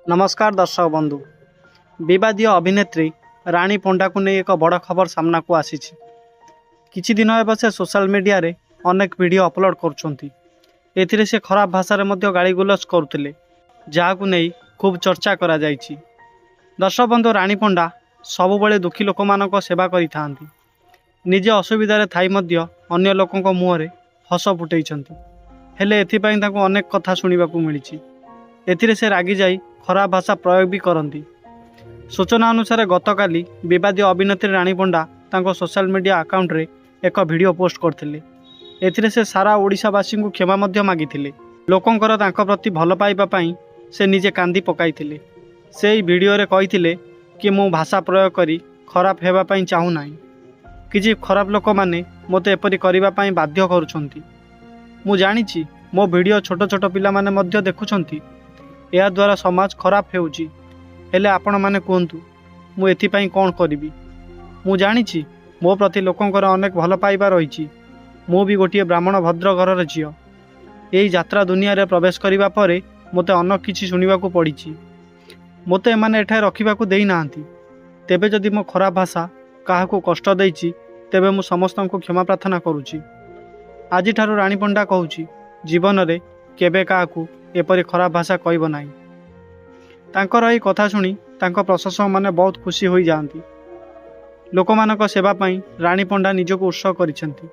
नमस्कार दर्शक बंधु। विवादीय अभिनेत्री रानी पंडा को नहीं एक बड़ खबर सामना को आसी। किछि दिन हे से सोशल मीडिया रे अनेक वीडियो अपलोड कर से खराब भाषा रे गाड़ी गुलज करुले, जहाँ नहीं खूब चर्चा करा जायछि। दर्शक बंधु, रानी पंडा सबुबले दुखी लोक मानक सेवा करिथांती। निजे असुविधा थाई मध्य अन्य लोकों मुहरे हस फुटैछंती। हेले एथिपाई तांको अनेक कथा सुनिबाकू मिलिछि। एथिरे से रागी जाई खराब भाषा प्रयोग भी करती। सूचना अनुसार गतकाली विवादीय अभिनेत्री रानी पंडा तांको सोशल मीडिया अकाउंट रे एक वीडियो पोस्ट करथिले। एथिरे से सारा ओडिशावासी को क्षमा मध्य मागिथिले। लोकंकर तांको प्रति भल पाइबा पई से निजे कांदी पकाइथिले। से वीडियो रे कहिथिले कि मु भाषा प्रयोग करी खराब हेबा पई चाहू नाही। किछि खराब लोक माने मते एपरि करिबा पई बाध्य करूछंती। मु जानिछि मो वीडियो छोट छोट पिला माने मध्य देखुछंती। या द्वारा समाज खराब हेउची। हेले आपण माने कहतु मु एथिपाई कौन करिबी। मु जानिछि मो प्रति लोकंकर अनेक भल पाइबा रही। मु भी गोटे ब्राह्मण भद्र घर झील। यही यात्रा दुनिया रे प्रवेश करिबा परे मते अनेक किछि सुनिबाकू पड़िछि। मते एमाने एठाय रखिबाकू देई नांती। तेबे जदि मो खराब भाषा काहाकू कष्ट देइछि तेबे मु समस्तंकू क्षमा प्रार्थना करूछि। आजि ठारू रानी पंडा कहूछि जीवन रे केबे काहाकू एपरि खराब भाषा कहब नाही। तांकर एही कथा सुनी तांको प्रशंसक माने बहुत खुशी होई जांती। लोकमानक सेवा पई रानी पंडा निजको उत्सर्ग करिसेंती।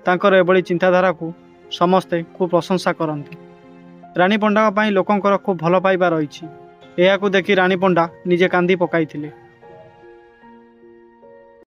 तांकर एभली चिंताधारा को समस्ते खूब प्रशंसा करती। रानी पंडा पई लोकंकर खूब भल पाइबा रही। एहाकू देखि रानी पंडा निजे कांदी पकाइथिले।